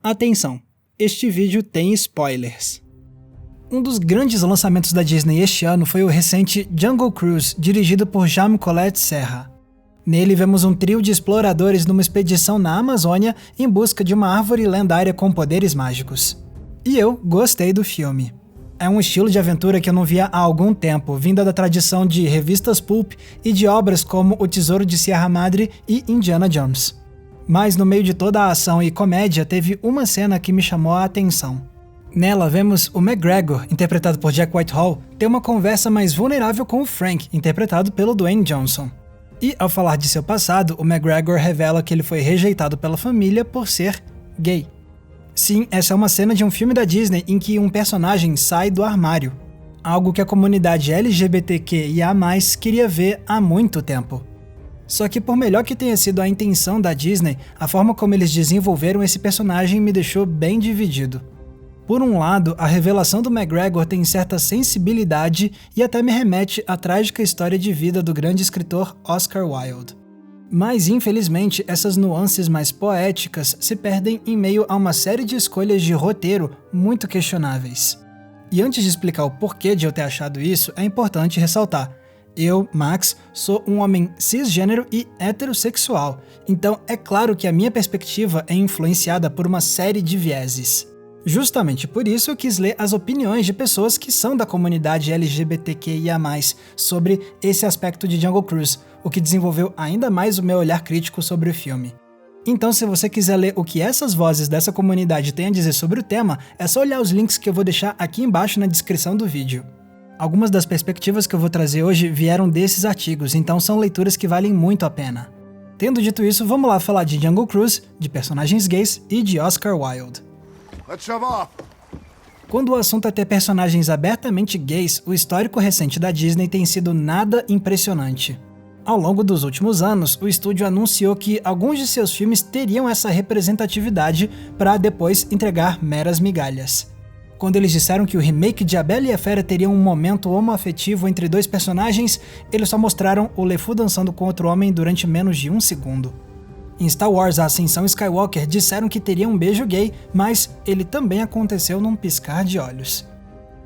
Atenção, este vídeo tem spoilers. Um dos grandes lançamentos da Disney este ano foi o recente Jungle Cruise, dirigido por Jaume Collet Serra. Nele vemos um trio de exploradores numa expedição na Amazônia em busca de uma árvore lendária com poderes mágicos. E eu gostei do filme. É um estilo de aventura que eu não via há algum tempo, vinda da tradição de revistas pulp e de obras como O Tesouro de Sierra Madre e Indiana Jones. Mas no meio de toda a ação e comédia, teve uma cena que me chamou a atenção. Nela vemos o McGregor, interpretado por Jack Whitehall, ter uma conversa mais vulnerável com o Frank, interpretado pelo Dwayne Johnson. E ao falar de seu passado, o McGregor revela que ele foi rejeitado pela família por ser gay. Sim, essa é uma cena de um filme da Disney em que um personagem sai do armário. Algo que a comunidade LGBTQIA+, queria ver há muito tempo. Só que por melhor que tenha sido a intenção da Disney, a forma como eles desenvolveram esse personagem me deixou bem dividido. Por um lado, a revelação do McGregor tem certa sensibilidade e até me remete à trágica história de vida do grande escritor Oscar Wilde. Mas infelizmente, essas nuances mais poéticas se perdem em meio a uma série de escolhas de roteiro muito questionáveis. E antes de explicar o porquê de eu ter achado isso, é importante ressaltar: eu, Max, sou um homem cisgênero e heterossexual, então é claro que a minha perspectiva é influenciada por uma série de vieses. Justamente por isso eu quis ler as opiniões de pessoas que são da comunidade LGBTQIA+, sobre esse aspecto de Jungle Cruise, o que desenvolveu ainda mais o meu olhar crítico sobre o filme. Então, se você quiser ler o que essas vozes dessa comunidade têm a dizer sobre o tema, é só olhar os links que eu vou deixar aqui embaixo na descrição do vídeo. Algumas das perspectivas que eu vou trazer hoje vieram desses artigos, então são leituras que valem muito a pena. Tendo dito isso, vamos lá falar de Jungle Cruise, de personagens gays e de Oscar Wilde. Quando o assunto é ter personagens abertamente gays, o histórico recente da Disney tem sido nada impressionante. Ao longo dos últimos anos, o estúdio anunciou que alguns de seus filmes teriam essa representatividade para depois entregar meras migalhas. Quando eles disseram que o remake de A Bela e a Fera teria um momento homoafetivo entre dois personagens, eles só mostraram o LeFou dançando com outro homem durante menos de um segundo. Em Star Wars: A Ascensão Skywalker disseram que teria um beijo gay, mas ele também aconteceu num piscar de olhos.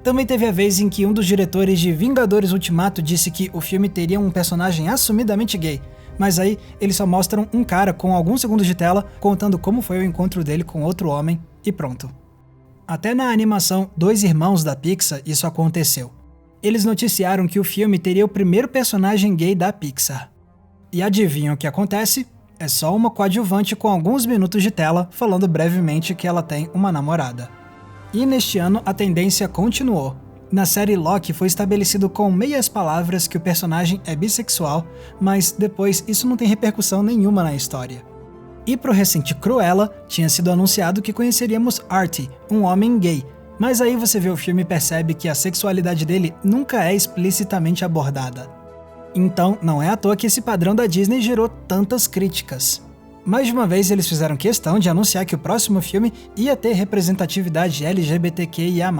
Também teve a vez em que um dos diretores de Vingadores Ultimato disse que o filme teria um personagem assumidamente gay, mas aí eles só mostram um cara com alguns segundos de tela contando como foi o encontro dele com outro homem e pronto. Até na animação Dois Irmãos da Pixar isso aconteceu. Eles noticiaram que o filme teria o primeiro personagem gay da Pixar. E adivinham o que acontece? É só uma coadjuvante com alguns minutos de tela falando brevemente que ela tem uma namorada. E neste ano a tendência continuou. Na série Loki foi estabelecido com meias palavras que o personagem é bissexual, mas depois isso não tem repercussão nenhuma na história. E pro recente Cruella, tinha sido anunciado que conheceríamos Artie, um homem gay, mas aí você vê o filme e percebe que a sexualidade dele nunca é explicitamente abordada. Então, não é à toa que esse padrão da Disney gerou tantas críticas. Mais de uma vez eles fizeram questão de anunciar que o próximo filme ia ter representatividade LGBTQIA+.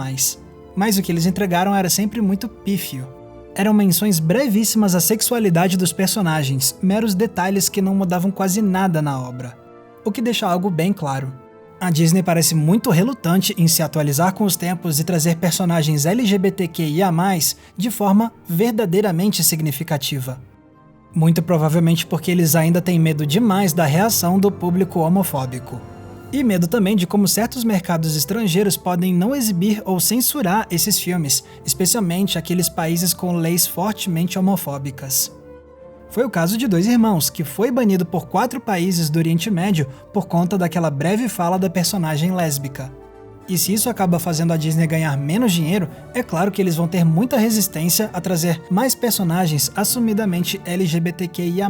Mas o que eles entregaram era sempre muito pífio. Eram menções brevíssimas à sexualidade dos personagens, meros detalhes que não mudavam quase nada na obra. O que deixa algo bem claro: a Disney parece muito relutante em se atualizar com os tempos e trazer personagens LGBTQIA+, de forma verdadeiramente significativa. Muito provavelmente porque eles ainda têm medo demais da reação do público homofóbico. E medo também de como certos mercados estrangeiros podem não exibir ou censurar esses filmes, especialmente aqueles países com leis fortemente homofóbicas. Foi o caso de Dois Irmãos, que foi banido por 4 países do Oriente Médio por conta daquela breve fala da personagem lésbica. E se isso acaba fazendo a Disney ganhar menos dinheiro, é claro que eles vão ter muita resistência a trazer mais personagens assumidamente LGBTQIA+.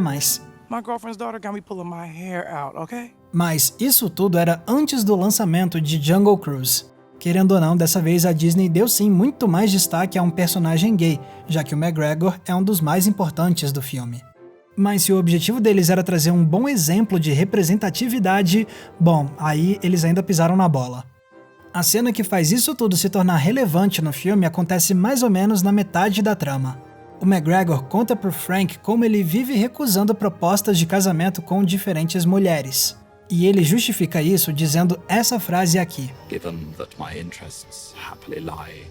My girlfriend's daughter got me pulling my hair out, okay? Mas isso tudo era antes do lançamento de Jungle Cruise. Querendo ou não, dessa vez a Disney deu sim muito mais destaque a um personagem gay, já que o McGregor é um dos mais importantes do filme. Mas se o objetivo deles era trazer um bom exemplo de representatividade, bom, aí eles ainda pisaram na bola. A cena que faz isso tudo se tornar relevante no filme acontece mais ou menos na metade da trama. O McGregor conta pro Frank como ele vive recusando propostas de casamento com diferentes mulheres. E ele justifica isso dizendo essa frase aqui. Given that my interests happily lie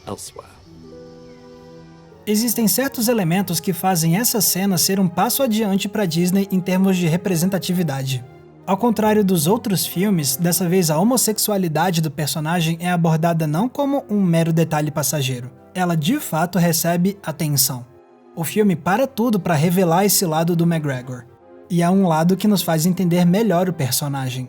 elsewhere. Existem certos elementos que fazem essa cena ser um passo adiante para Disney em termos de representatividade. Ao contrário dos outros filmes, dessa vez a homossexualidade do personagem é abordada não como um mero detalhe passageiro. Ela de fato recebe atenção. O filme para tudo para revelar esse lado do McGregor. E é um lado que nos faz entender melhor o personagem.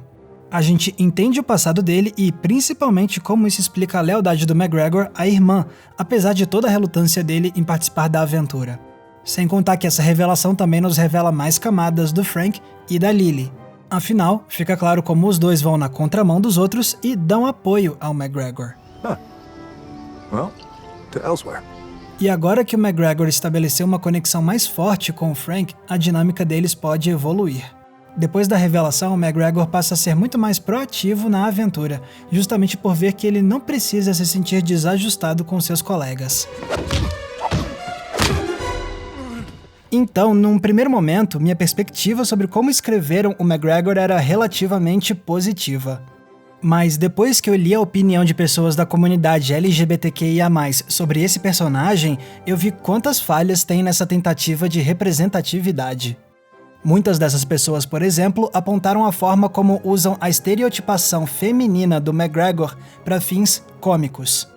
A gente entende o passado dele e, principalmente, como isso explica a lealdade do McGregor à irmã, apesar de toda a relutância dele em participar da aventura. Sem contar que essa revelação também nos revela mais camadas do Frank e da Lily. Afinal, fica claro como os dois vão na contramão dos outros e dão apoio ao McGregor. Well, to elsewhere. E agora que o McGregor estabeleceu uma conexão mais forte com o Frank, a dinâmica deles pode evoluir. Depois da revelação, o McGregor passa a ser muito mais proativo na aventura, justamente por ver que ele não precisa se sentir desajustado com seus colegas. Então, num primeiro momento, minha perspectiva sobre como escreveram o McGregor era relativamente positiva. Mas depois que eu li a opinião de pessoas da comunidade LGBTQIA+, sobre esse personagem, eu vi quantas falhas tem nessa tentativa de representatividade. Muitas dessas pessoas, por exemplo, apontaram a forma como usam a estereotipação feminina do McGregor para fins cômicos.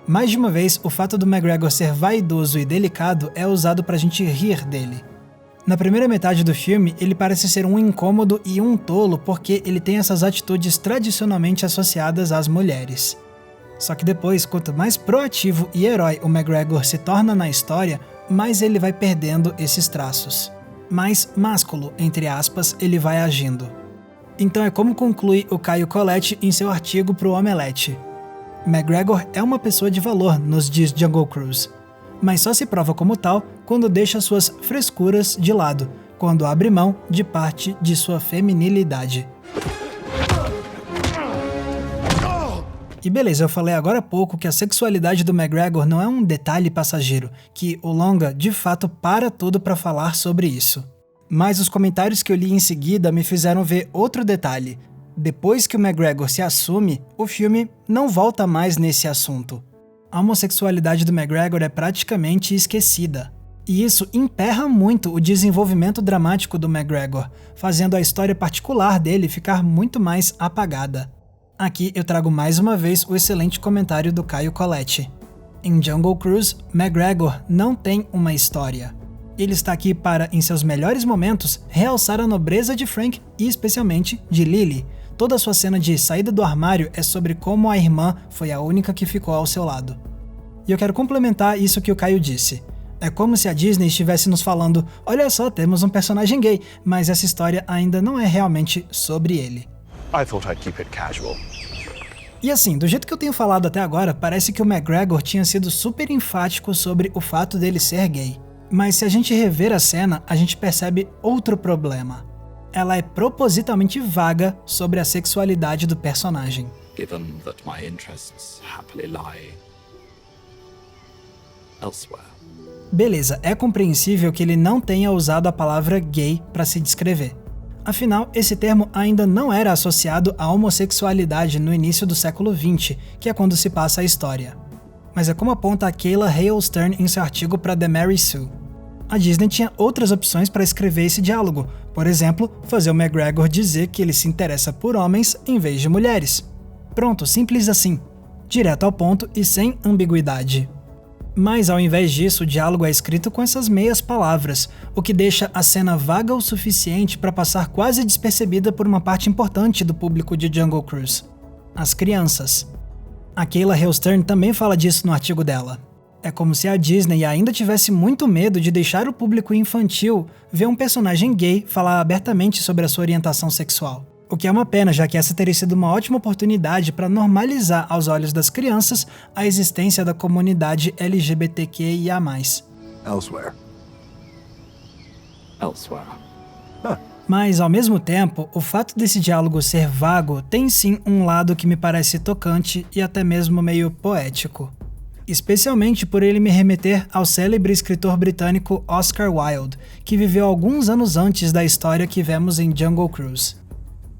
Mais de uma vez, o fato do McGregor ser vaidoso e delicado é usado pra gente rir dele. Na primeira metade do filme, ele parece ser um incômodo e um tolo porque ele tem essas atitudes tradicionalmente associadas às mulheres. Só que depois, quanto mais proativo e herói o McGregor se torna na história, mais ele vai perdendo esses traços. Mais másculo, entre aspas, ele vai agindo. Então é como conclui o Caio Colette em seu artigo pro Omelete. McGregor é uma pessoa de valor, nos diz Jungle Cruise, mas só se prova como tal quando deixa suas frescuras de lado, quando abre mão de parte de sua feminilidade. E beleza, eu falei agora há pouco que a sexualidade do McGregor não é um detalhe passageiro, que o longa de fato para tudo para falar sobre isso. Mas os comentários que eu li em seguida me fizeram ver outro detalhe. Depois que o McGregor se assume, o filme não volta mais nesse assunto. A homossexualidade do McGregor é praticamente esquecida. E isso emperra muito o desenvolvimento dramático do McGregor, fazendo a história particular dele ficar muito mais apagada. Aqui eu trago mais uma vez o excelente comentário do Caio Colette. Em Jungle Cruise, McGregor não tem uma história. Ele está aqui para, em seus melhores momentos, realçar a nobreza de Frank e especialmente de Lily. Toda a sua cena de saída do armário é sobre como a irmã foi a única que ficou ao seu lado. E eu quero complementar isso que o Caio disse. É como se a Disney estivesse nos falando, olha só, temos um personagem gay, mas essa história ainda não é realmente sobre ele. I thought I'd keep it casual. E assim, do jeito que eu tenho falado até agora, parece que o McGregor tinha sido super enfático sobre o fato dele ser gay. Mas se a gente rever a cena, a gente percebe outro problema. Ela é propositalmente vaga sobre a sexualidade do personagem. Given that my interests happily lie elsewhere. Beleza, é compreensível que ele não tenha usado a palavra gay para se descrever. Afinal, esse termo ainda não era associado à homossexualidade no início do século XX, que é quando se passa a história. Mas é como aponta a Kayla Hale Stern em seu artigo para The Mary Sue. A Disney tinha outras opções para escrever esse diálogo, por exemplo, fazer o McGregor dizer que ele se interessa por homens em vez de mulheres. Pronto, simples assim, direto ao ponto e sem ambiguidade. Mas ao invés disso, o diálogo é escrito com essas meias palavras, o que deixa a cena vaga o suficiente para passar quase despercebida por uma parte importante do público de Jungle Cruise: as crianças. A Kayla Hale Stern também fala disso no artigo dela. É como se a Disney ainda tivesse muito medo de deixar o público infantil ver um personagem gay falar abertamente sobre a sua orientação sexual. O que é uma pena, já que essa teria sido uma ótima oportunidade para normalizar aos olhos das crianças a existência da comunidade LGBTQIA+. Elsewhere. Elsewhere. Mas, ao mesmo tempo, o fato desse diálogo ser vago tem sim um lado que me parece tocante e até mesmo meio poético. especialmente por ele me remeter ao célebre escritor britânico Oscar Wilde, que viveu alguns anos antes da história que vemos em Jungle Cruise.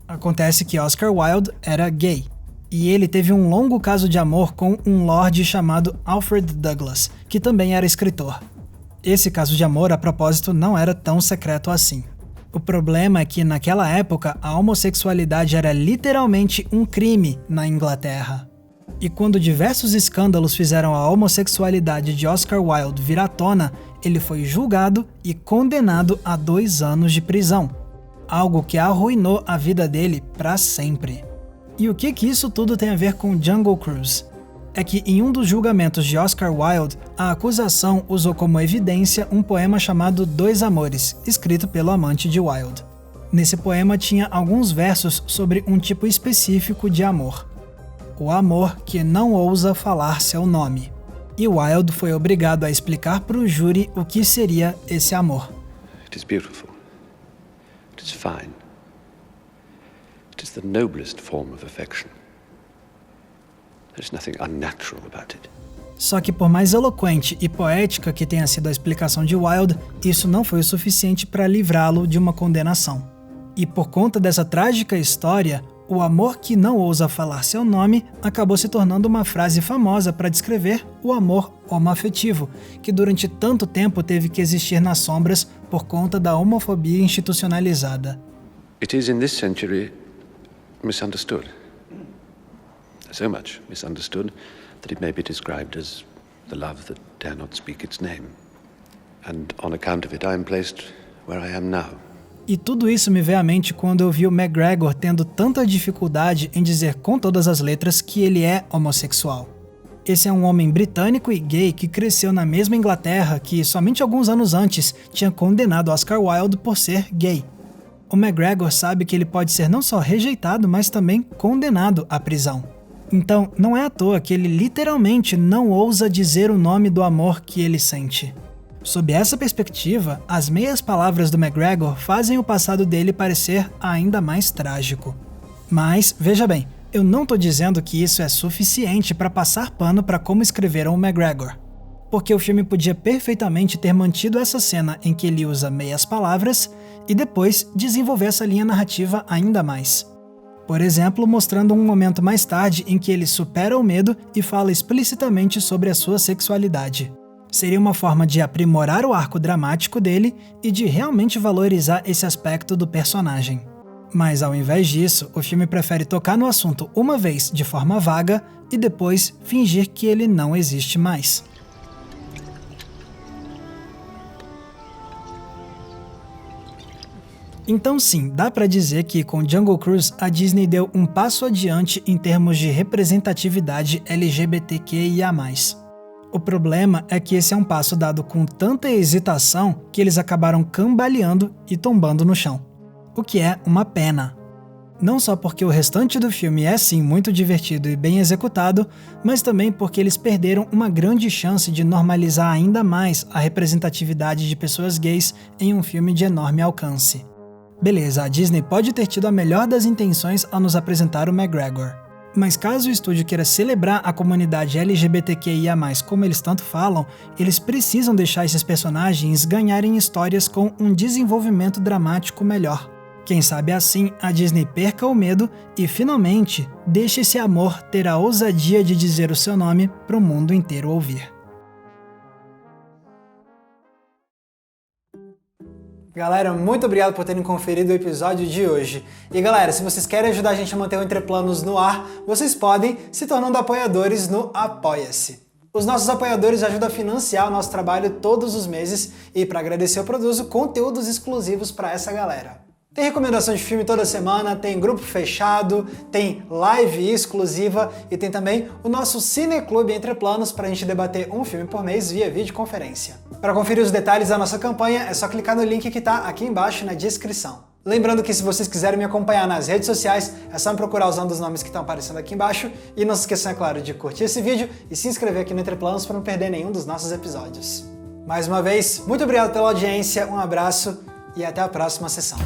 Acontece que Oscar Wilde era gay, e ele teve um longo caso de amor com um lord chamado Alfred Douglas, que também era escritor. Esse caso de amor, a propósito, não era tão secreto assim. O problema é que, naquela época, a homossexualidade era literalmente um crime na Inglaterra. E quando diversos escândalos fizeram a homossexualidade de Oscar Wilde vir à tona, ele foi julgado e condenado a 2 anos de prisão, algo que arruinou a vida dele para sempre. E o que isso tudo tem a ver com Jungle Cruise? É que em um dos julgamentos de Oscar Wilde, a acusação usou como evidência um poema chamado Dois Amores, escrito pelo amante de Wilde. Nesse poema tinha alguns versos sobre um tipo específico de amor. O amor que não ousa falar seu nome. E Wilde foi obrigado a explicar para o júri o que seria esse amor. It is beautiful. It is fine. It is the noblest form of affection. There's nothing unnatural about it. Só que por mais eloquente e poética que tenha sido a explicação de Wilde, isso não foi o suficiente para livrá-lo de uma condenação. E por conta dessa trágica história, o amor que não ousa falar seu nome acabou se tornando uma frase famosa para descrever o amor homoafetivo, que durante tanto tempo teve que existir nas sombras por conta da homofobia institucionalizada. It is in this century misunderstood. So much misunderstood that it may be described as the love that dare not speak its name. And on account of it, I am placed where I am now. E tudo isso me veio à mente quando eu vi o McGregor tendo tanta dificuldade em dizer com todas as letras que ele é homossexual. Esse é um homem britânico e gay que cresceu na mesma Inglaterra que, somente alguns anos antes, tinha condenado Oscar Wilde por ser gay. O McGregor sabe que ele pode ser não só rejeitado, mas também condenado à prisão. Então, não é à toa que ele literalmente não ousa dizer o nome do amor que ele sente. Sob essa perspectiva, as meias palavras do McGregor fazem o passado dele parecer ainda mais trágico. Mas, veja bem, eu não tô dizendo que isso é suficiente para passar pano para como escreveram o McGregor. Porque o filme podia perfeitamente ter mantido essa cena em que ele usa meias palavras e depois desenvolver essa linha narrativa ainda mais. Por exemplo, mostrando um momento mais tarde em que ele supera o medo e fala explicitamente sobre a sua sexualidade. Seria uma forma de aprimorar o arco dramático dele e de realmente valorizar esse aspecto do personagem. Mas ao invés disso, o filme prefere tocar no assunto uma vez de forma vaga e depois fingir que ele não existe mais. Então sim, dá pra dizer que com Jungle Cruise a Disney deu um passo adiante em termos de representatividade LGBTQIA+. O problema é que esse é um passo dado com tanta hesitação que eles acabaram cambaleando e tombando no chão. O que é uma pena. Não só porque o restante do filme é sim muito divertido e bem executado, mas também porque eles perderam uma grande chance de normalizar ainda mais a representatividade de pessoas gays em um filme de enorme alcance. Beleza, a Disney pode ter tido a melhor das intenções ao nos apresentar o McGregor. Mas caso o estúdio queira celebrar a comunidade LGBTQIA+, como eles tanto falam, eles precisam deixar esses personagens ganharem histórias com um desenvolvimento dramático melhor. Quem sabe assim a Disney perca o medo e finalmente deixe esse amor ter a ousadia de dizer o seu nome para o mundo inteiro ouvir. Galera, muito obrigado por terem conferido o episódio de hoje. E galera, se vocês querem ajudar a gente a manter o Entre Planos no ar, vocês podem se tornando apoiadores no Apoia-se. Os nossos apoiadores ajudam a financiar o nosso trabalho todos os meses e para agradecer eu produzo conteúdos exclusivos para essa galera. Tem recomendação de filme toda semana, tem grupo fechado, tem live exclusiva e tem também o nosso Cineclube Entre Planos para a gente debater um filme por mês via videoconferência. Para conferir os detalhes da nossa campanha é só clicar no link que está aqui embaixo na descrição. Lembrando que se vocês quiserem me acompanhar nas redes sociais, é só me procurar usando os nomes que estão aparecendo aqui embaixo e não se esqueçam, é claro, de curtir esse vídeo e se inscrever aqui no Entre Planos para não perder nenhum dos nossos episódios. Mais uma vez, muito obrigado pela audiência, um abraço e até a próxima sessão.